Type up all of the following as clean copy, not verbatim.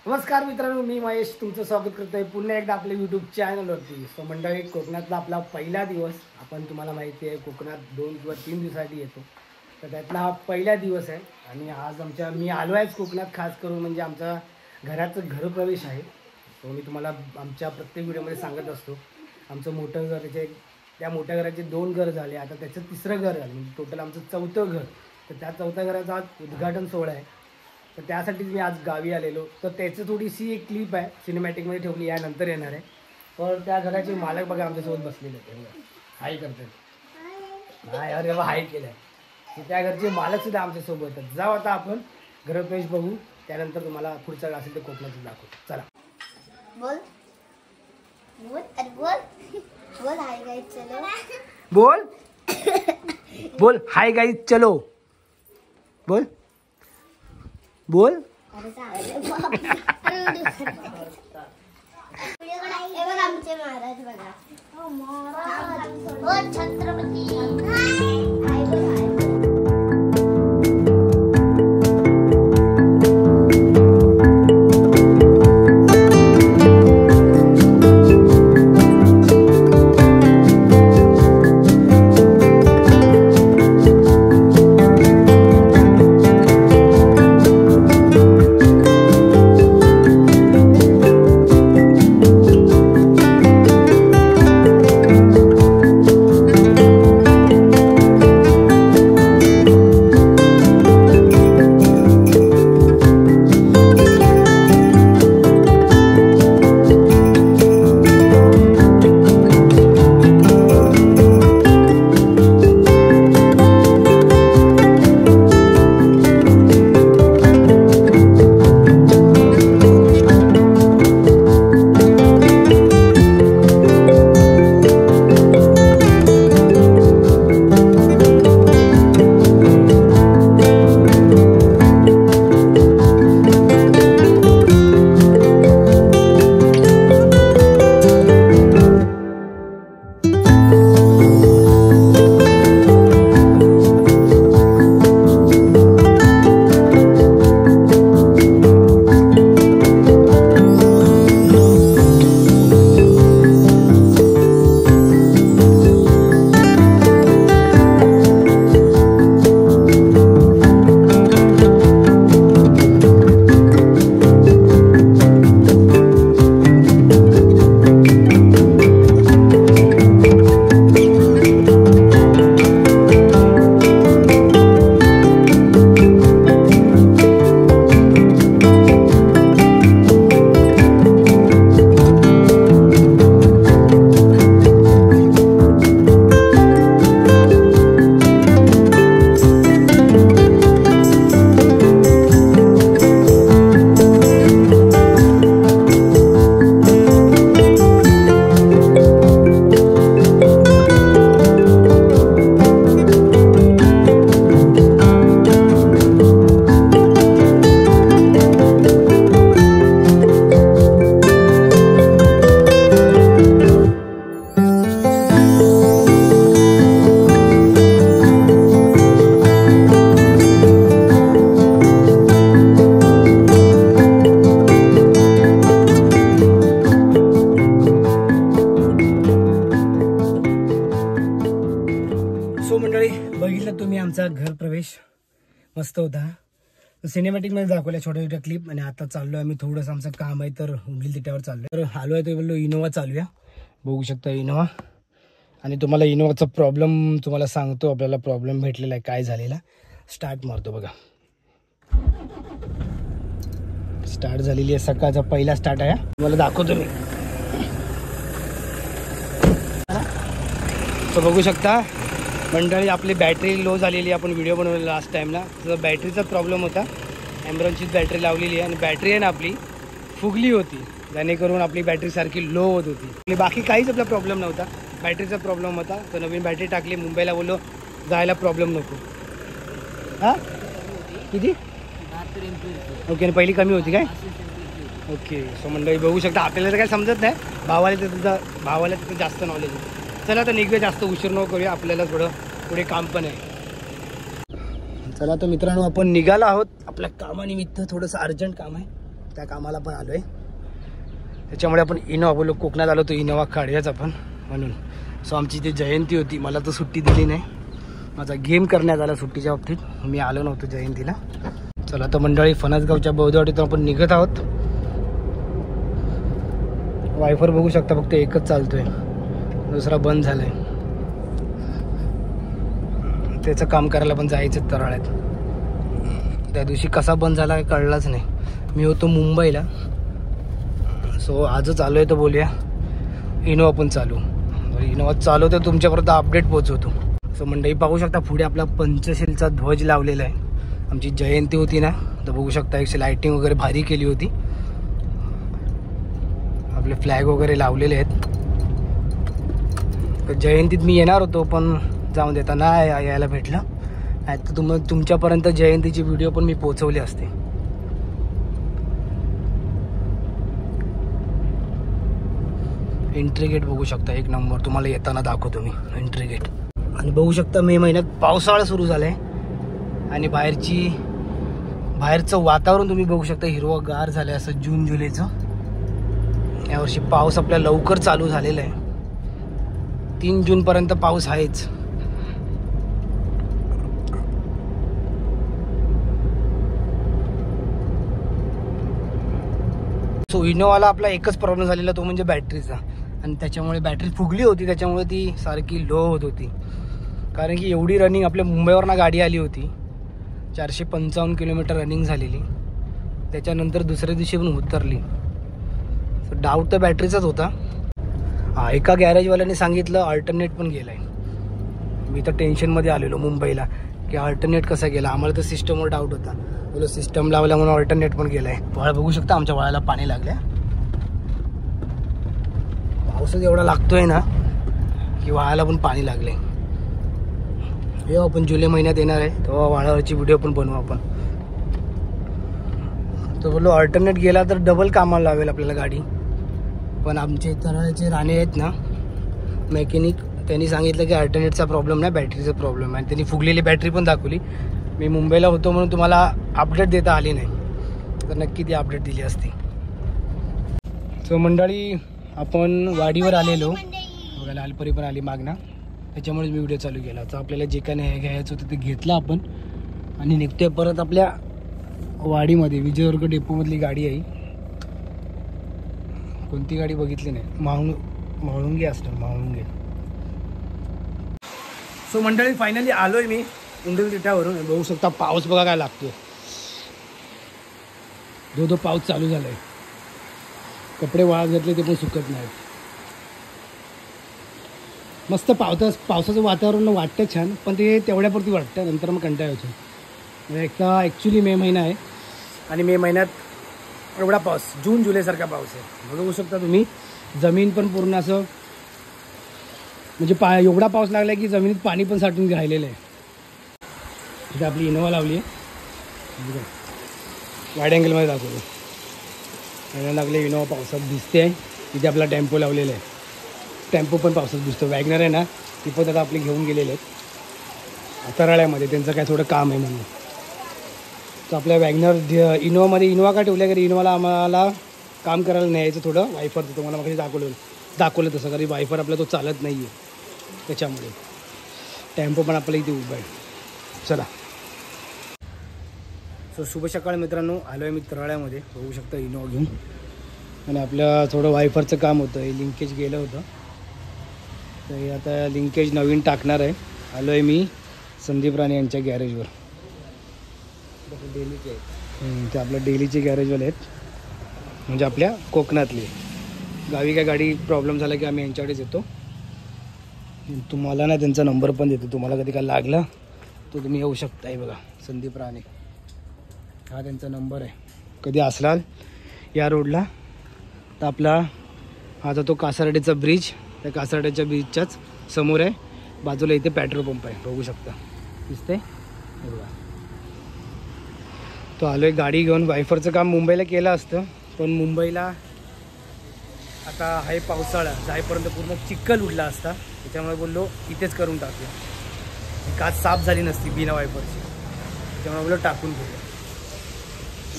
नमस्कार मित्रांनो, मी महेश तुमचं स्वागत करतोय पुन्हा एकदा आपल्या यूट्यूब चॅनलवरती. सो मंडळी, कोकणातला आपला पहिला दिवस. आपण तुम्हाला माहिती आहे कोकणात 2 किंवा 3 दिवसासाठी येतो, तर त्यातला हा पहिला दिवस आहे. आणि आज मी आलो आहेच कोकणात खास करून, म्हणजे आमचा घराचं गृहप्रवेश आहे. सो मी तुम्हाला आमच्या प्रत्येक व्हिडिओमध्ये सांगत असतो, आमचं मोठं घर त्या मोठ्या घराचे 2 घर झाले, आता त्याचं 3रं घर झालं, म्हणजे टोटल आमचं 4थं घर. तर त्या 4थ्या घराचा आज उद्घाटन सोहळा आहे. तर त्यासाठीच मी आज गावी आलेलो. तर त्याचं थोडीशी एक क्लिप आहे सिनेमॅटिकमध्ये ठेवली, यानंतर येणार आहे. तर त्या घराचे मालक बघा आमच्यासोबत बसलेले आहेत, हाय करतात. हाय, अरे वा, हाय केलं आहे. त्या घरचे मालकसुद्धा आमच्यासोबत आहेत. जाऊ आता आपण गृहप्रवेश बघू, त्यानंतर तुम्हाला पुढचं असेल ते कोकणाचं दाखवतो. चला बोल बोल अरे बोल बोल हाय गाइस चलो बोल बोल हाय गाइस चलो बोल बोल. अरे आमचे महाराज बघा. हो महाराज, हो छत्रपती. हाय बोल हाय. बघितलं तुम्ही आमचा घर प्रवेश मस्त होता. सिनेमॅटिकमध्ये दाखवल्या छोट्या छोट्या क्लिप. आणि आता चाललोय आम्ही, थोडंसं आमचं काम आहे तर उमली तिट्यावर चाललोय. तर आलो आहे तो बोललो इनोवा चालूया. बघू शकता इनोवा. आणि तुम्हाला इनोवाचा प्रॉब्लेम तुम्हाला सांगतो, आपल्याला प्रॉब्लेम भेटलेला आहे काय झालेला. स्टार्ट मारतो बघा, स्टार्ट झालेली आहे, सकाळचा पहिला स्टार्ट आहे. तुम्हाला दाखवतो मी. तो बघू शकता मंडळी, आपली बॅटरी लो झालेली. आपण व्हिडिओ बनवलेला लास्ट टाईमला, तर बॅटरीचा प्रॉब्लेम होता. ॲम्ब्रॉनचीच बॅटरी लावलेली आहे आणि बॅटरी आहे ना आपली फुगली होती, जेणेकरून आपली बॅटरी सारखी लो होत होती. आणि बाकी काहीच आपला प्रॉब्लेम नव्हता, बॅटरीचा प्रॉब्लेम होता. तर नवीन बॅटरी टाकली, मुंबईला बोललो जायला प्रॉब्लेम नको. हां किती ओके, पहिली कमी होती काय? ओके. सो मंडळी बघू शकता, आपल्याला तर काय समजत नाही, भावाला तिथं जास्त नॉलेज आहे. चला तर निघूया, जास्त उशीर नको करूया, आपल्याला थोडं पुढे काम पण आहे. चला तर मित्रांनो, आपण निघालो आहोत आपल्या कामानिमित्त. थोडंसं अर्जंट काम आहे, त्या कामाला पण आलो आहे. त्याच्यामुळे आपण इनोवा बोललो, कोकणात आलो तो इनोवा काढूयाच आपण म्हणून. सो आमची ती जयंती होती, मला तर सुट्टी दिली नाही, माझा गेम करण्यात आला सुट्टीच्या बाबतीत, मी आलो नव्हतो जयंतीला. चला आता मंडळी फणसगावच्या बौद्धवाडीतून आपण निघत आहोत. वायफर बघू शकता, फक्त एकच चालतोय, दुसरा बंद झालाय. त्याचं काम करायला पण जायचं तराळ्यात. त्या दिवशी कसा बंद झाला कळलाच नाही. मी होतो मुंबईला, सो आजच आलो आहे तर बोलूया इनोवा पण चालू. इनोवा चालू तर तुमच्यापर्यंत अपडेट पोहोचवतो. सो मंडळी पाहू शकता पुढे आपला पंचशीलचा ध्वज लावलेला आहे. आमची जयंती होती ना, तर बघू शकता एक लायटिंग वगैरे भारी केली होती, आपले फ्लॅग वगैरे लावलेले आहेत. तर जयंतीत मी येणार होतो पण जाऊन देता नाही यायला भेटलं, नाही तर तुमच्यापर्यंत जयंतीची व्हिडिओ पण मी पोहोचवली असते. एंट्री गेट बघू शकता एक नंबर, तुम्हाला येताना दाखवतो मी एंट्री गेट. आणि बघू शकता मे महिन्यात पावसाळा सुरू झालाय आणि बाहेरचं वातावरण तुम्ही बघू शकता हिरवंगार झालंय असं जून जुलैचं. यावर्षी पाऊस आपला लवकर चालू झालेला आहे, 3 जूनपर्यंत पाऊस आहेच. सो इनोवाला आपला एकच प्रॉब्लेम झालेला, तो म्हणजे बॅटरीचा. आणि त्याच्यामुळे बॅटरी फुगली होती, त्याच्यामुळे ती सारखी लो होत होती. कारण की एवढी रनिंग आपल्या मुंबईवरनं गाडी आली होती, 455 किलोमीटर रनिंग झालेली. त्याच्यानंतर दुसऱ्या दिवशी पण उतरली. सो डाऊट तर बॅटरीचाच होता. एका गॅरेजवाल्याने सांगितलं अल्टरनेट पण गेला आहे. मी तर टेन्शनमध्ये आलेलो मुंबईला की अल्टरनेट कसा गेला. आम्हाला तर सिस्टमवर डाऊट होता, बोलो सिस्टम लावला म्हणून अल्टरनेट पण गेला आहे. वळ बघू शकता आमच्या वळाला पाणी लागलं. पाऊसच एवढा लागतोय ना की वळाला पण पाणी लागले. हे आपण जुलै महिन्यात येणार आहे तेव्हा वळावरची व्हिडिओ पण बनवू आपण. तर बोलो अल्टरनेट गेला तर डबल कामाला लावेल आपल्याला गाडी. पण आमचे तराळ्याचे राणे आहेत ना मेकॅनिक, त्यांनी सांगितलं की अल्टरनेटचा प्रॉब्लेम नाही, बॅटरीचा प्रॉब्लेम आहे. त्यांनी फुगलेली बॅटरी पण दाखवली. मी मुंबईला होतो म्हणून तुम्हाला अपडेट देता आली नाही, तर नक्की ती अपडेट दिली असती. सो मंडळी आपण वाडीवर आलेलो बघा, लालपरी पण आली मागना, त्याच्यामुळेच मी व्हिडिओ चालू केला. तर आपल्याला जे काय नाही घ्यायचं होतं ते घेतलं आपण आणि निघतोय परत आपल्या वाडीमध्ये. विजयदुर्ग डेपोमधली गाडी आहे. कोणती गाडी बघितली नाही, म्हाळुंगे असतं, म्हाळुंगे. सो मंडळी फायनली आलोय मी उंडल तिट्यावरून. बघू शकता पाऊस बघा काय लागतोय, धो पाऊस चालू झालाय. कपडे वाळत घातले ते पण सुकत नाहीत. मस्त पावसाचं वातावरण वाटतं छान, पण ते तेवढ्यापुरती वाटतं, नंतर मग कंटाळा होतो. एकदा ॲक्च्युली मे महिना आहे आणि मे महिन्यात एवढा पाऊस, जून जुलैसारखा पाऊस आहे. बघू शकता तुम्ही जमीन पण पूर्ण असं म्हणजे एवढा पाऊस लागला की जमिनीत पाणी पण साठून राहिलेलं आहे. इथे आपली इनोवा लावली आहे, वाईड अँगलमध्ये दाखवतो. लागले इनोवा पावसात दिसते आहे. इथे आपला टेम्पो लावलेला आहे, टेम्पो पण पावसात दिसतो. वॅगनर आहे ना, ती पण आता आपले घेऊन गेलेले आहेत तराळ्यामध्ये, त्यांचं काय थोडं काम आहे म्हणून. तर आपल्या वॅगनर इनोवामध्ये, इनोवा का ठेवल्या कारण इनोवाला आम्हाला काम करायला न्यायचं थोडं वायफरचं. तुम्हाला मग दाखवलं तसं, कारण वायफर आपला तो चालत नाही आहे, त्याच्यामुळे टेम्पो पण आपल्या इथे उभा आहे. चला. सो शुभ सकाळ मित्रांनो, आलो आहे मी तराळ्यामध्ये. बघू शकता इनोवा घेऊन. आणि आपलं थोडं वायफरचं काम होतं, हे लिंकेज गेलं होतं, तर हे आता लिंकेज नवीन टाकणार आहे. आलो आहे मी संदीप राणे यांच्या गॅरेजवर. डेलीचे आहेत ते, आपल्या डेलीचे गॅरेजवाले आहेत, म्हणजे आपल्या कोकणातले. गावी काय गाडी प्रॉब्लेम झाला की आम्ही यांच्याकडेच येतो. तुम्हाला ना त्यांचा नंबर पण देतो, तुम्हाला कधी काय लागला तर तुम्ही येऊ शकता. हे बघा संदीप राणे, हा त्यांचा नंबर आहे. कधी असलाल या रोडला तर आपला हा जो तो कासारडेचा ब्रिज, त्या कासारड्याच्या ब्रिजच्याच समोर आहे, बाजूला इथे पेट्रोल पंप आहे, बघू शकता दिसते. हे बघा तो आलो आहे गाडी घेऊन. वायफरचं काम मुंबईला केलं असतं, पण मुंबईला आता आहे पावसाळा, जाईपर्यंत पूर्ण चिखल उडला असता, त्याच्यामुळे बोललो इथेच करून टाकूया. काच साफ झाली नसती बिना वायफरची, त्याच्यामुळे बोललो टाकून घेऊया.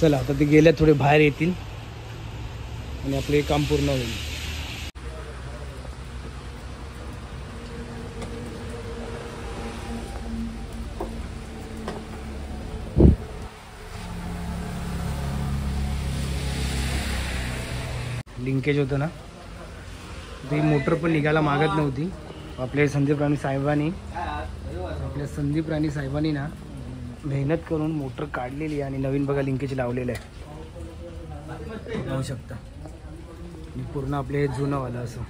चला आता ते गेल्या, थोडे बाहेर येतील, आणि आपले काम पूर्ण होईल. लिंकेज होतं ना, ती मोटर पण निघायला मागत नव्हती. आपले संदीप राणे साहेबांनी ना मेहनत करून मोटर काढलेली आणि नवीन बघा लिंकेज लावलेलं आहे, पाहू शकता. आणि पूर्ण आपले जुनंवालं असं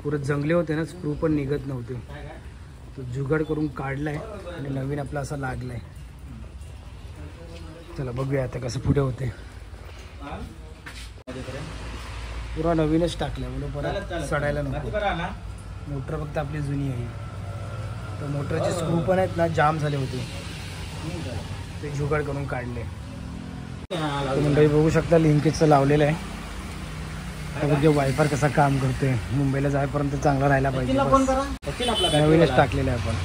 पुरं जंगले होते ना, स्क्रू पण निघत नव्हते, तो जुगाड करून काढलाय आणि नवीन आपला असा लागलाय. चला बघूया आता कसं पुढे होते. पुरा नवीनच टाकलाय म्हणजे परत सडायला नको. मोटर फक्त आपली जुनी आहे. तर मोटरचे स्क्रू पण आहेत ना, जाम झाले होते, ते जुगाड करून काढले. मंडळी बघू शकता लिंकेजचं लावलेलं आहे. आता बघूया वायफार कसा काम करतोय. मुंबईला जायपर्यंत चांगला राहायला पाहिजे. नवीनच टाकलेलं आहे आपण.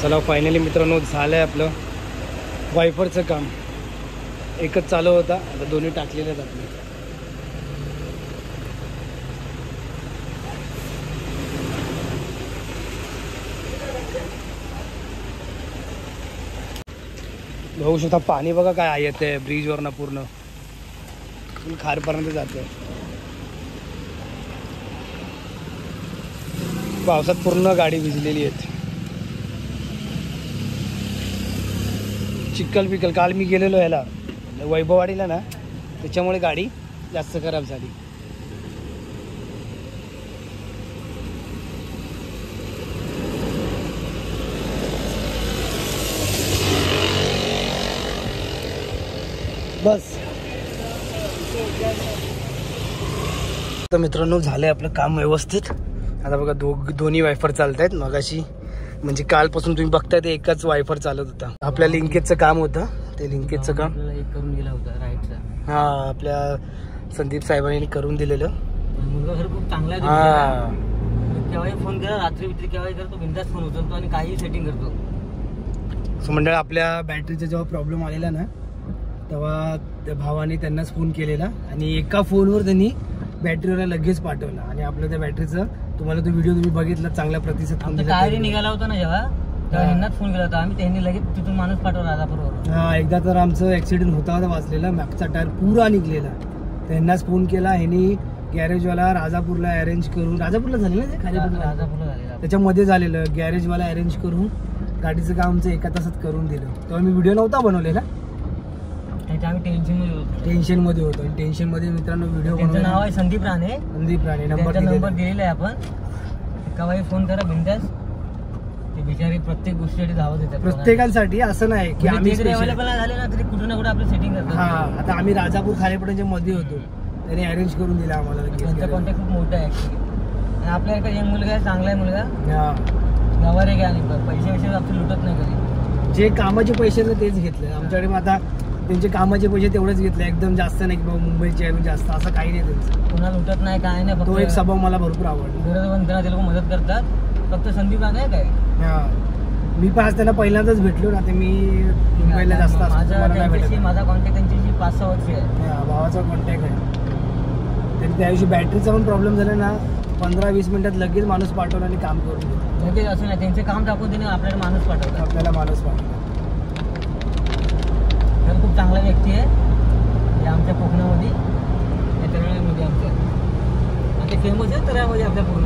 चला फायनली मित्रांनो झालं आहे आपलं वायफरचं काम. एकच चालू होता, आता दोन्ही टाकलेले आहेत आपले. बघू शकता पाणी बघा काय येते ब्रिजवरनं, पूर्ण खारपर्यंत जाते. पावसात पूर्ण गाडी भिजलेली आहे. चिखल बिकल. काल मी गेलेलो याला वैभववाडीला ना, त्याच्यामुळे गाडी जास्त खराब झाली. बस तर मित्रांनो झालंय आपलं काम व्यवस्थित. आता बघा दोन्ही वायफर चालत आहेत. मगाशी म्हणजे कालपासून तुम्ही बघताय ते एकच वायफर चालत होता. आपल्या लिंकेजचं काम होतं, ते लिंकेजचं काम करून गेला होता राईटचा. हा आपल्या संदीप साहेबांनी करून दिलेलं. मुलगा खरं खूप चांगला आहे. हा केव्हाही फोन करा, रात्री बित्री केव्हाही करतो, बिंदास फोन उचलतो आणि काही सेटिंग करतो. सो मंडळ आपल्या बॅटरीचा जेव्हा प्रॉब्लेम आलेला ना, तेव्हा त्या भावाने त्यांनाच फोन केलेला आणि एका फोनवर त्यांनी बॅटरीला लगेच पाठवला. आणि आपलं त्या बॅटरीचं तुम्हाला तो व्हिडिओ तुम्ही बघितला, चांगला प्रतिसाद टायर निघाला होता ना जेव्हा, तेव्हा ह्यांनाच फोन केला होता आम्ही. त्यांनी लगेच तिथून माणूस पाठवला राजापूरवर. हा एकदा तर आमचं ऍक्सिडेंट होता वाचलेला, मागचा टायर पुरा निघलेला. त्यांनाच फोन केला. ह्यांनी गॅरेजवाला राजापूरला अरेंज करून, राजापूरला झालेलं ते राजापूरला झालेला, त्याच्यामध्ये झालेलं. गॅरेजवाला अरेंज करून गाडीचं काम आमचं एका तासात करून दिलं. तेव्हा मी व्हिडिओ नव्हता बनवलेला, आम्ही टेन्शन मध्ये होतो. टेन्शन मध्ये मित्रांनो व्हिडिओ. त्यांचं नाव आहे संदीप राणे. नंबर दिलेला आहे आपण. केव्हाही फोन करा बिंदास. ते बिचारे प्रत्येक गोष्टीसाठी धावत येतात. प्रत्येकासाठी असं नाही की आम्ही अवेलेबल झाले ना तरी कुठे ना कुठे आपलं सेटिंग करतो. हा आता आम्ही राजापूर खारेपड्याच्या मध्ये होतो, त्यांनी अरेंज करून दिला आम्हाला. त्यांचा कॉन्टॅक्ट खूप मोठा आहे ऍक्च्युली. आणि आपल्याकडे एक मुलगा आहे, चांगला आहे मुलगा. हा गावावर आहे. आणि पैसे आपण लुटत नाही कधी. जे कामाचे पैसे तेच घेतले आमच्याकडे. मग आता त्यांचे कामाचे पैसे तेवढेच घेतले, एकदम जास्त नाही की बाबा मुंबईचे जास्त, असं काही नाही त्यांचं. पुन्हा लुटत नाही काय नाही. तो एक स्वभाव मला भरपूर आवडला. गरजवंतांना ते लोक मदत करतात. फक्त संदीप नाही काय. हा मी पण आज त्यांना पहिल्यांदाच भेटलो ना, ते मी मुंबईला जास्त माझा कॉन्टॅक्ट त्यांच्याशी 5-6 वर्ष आहे. भावाचा कॉन्टॅक्ट आहे. तरी त्या दिवशी बॅटरीचा पण प्रॉब्लेम झाला ना, 15-20 मिनिटात लगेच माणूस पाठवला आणि काम करून दिलं. लगेच असं नाही, त्यांचे काम दाखवून देणे आपल्याला माणूस पाठवतात. आपल्याला माणूस पाठवतात. खूप चांगला व्यक्ती आहे हे आमच्या कोकणामध्ये, या तळ्यामध्ये आमच्या. आणि ते फेमस आहे तळ्यामध्ये आपल्या पूर्ण.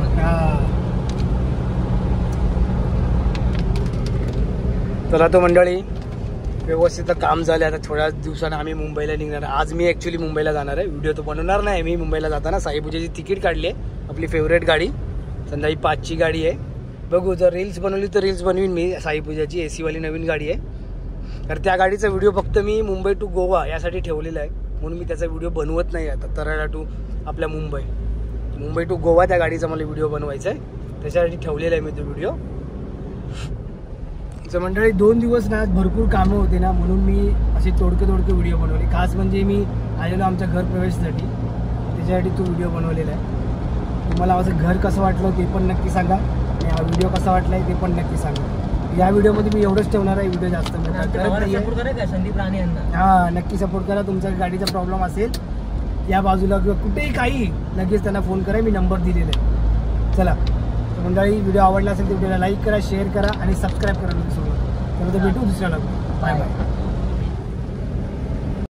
चला तो मंडळी व्यवस्थित काम झालं. आता थोड्या दिवसानं आम्ही मुंबईला निघणार. आज मी ॲक्च्युली मुंबईला जाणार आहे. व्हिडिओ तो बनवणार नाही मी. मुंबईला जाताना साईपूजेची तिकीट काढली आहे, आपली फेवरेट गाडी. संध्याकाळी 5ची गाडी आहे. बघू जर रील्स बनवली तर रील्स बनवीन मी. साईपूजाची AC वाली नवीन गाडी आहे. तर त्या गाडीचा व्हिडिओ फक्त मी मुंबई टू गोवा यासाठी ठेवलेला आहे, म्हणून मी त्याचा व्हिडिओ बनवत नाही. आता तराडा टू आपल्या मुंबई टू गोवा त्या गाडीचा मला व्हिडिओ बनवायचा आहे, त्याच्यासाठी ठेवलेला आहे मी तो व्हिडिओ. तर मंडळी 2 दिवस ना भरपूर कामं होते ना, म्हणून मी असे तोडके व्हिडिओ बनवले. खास म्हणजे मी आलेलो आमच्या घर प्रवेशासाठी, त्याच्यासाठी तो व्हिडिओ बनवलेला आहे. तुम्हाला माझं घर कसं वाटलं ते पण नक्की सांगा, आणि हा व्हिडिओ कसा वाटला आहे ते पण नक्की सांगा. या व्हिडिओमध्ये मी एवढंच ठेवणार आहे, व्हिडिओ जास्त मोठा करत नाहीये. सपोर्ट करा का संदीप राणे यांना. हां, नक्की सपोर्ट करा. तुमच्या गाडीचा प्रॉब्लेम असेल या बाजूला किंवा कुठेही काही, लगेच त्यांना फोन करा, मी नंबर दिलेला आहे. चला तर मंडळी, व्हिडिओ आवडला असेल तर व्हिडिओला लाईक करा, शेअर करा आणि सबस्क्राईब करा. सोबत तर भेटू दुसऱ्याला. Bye bye.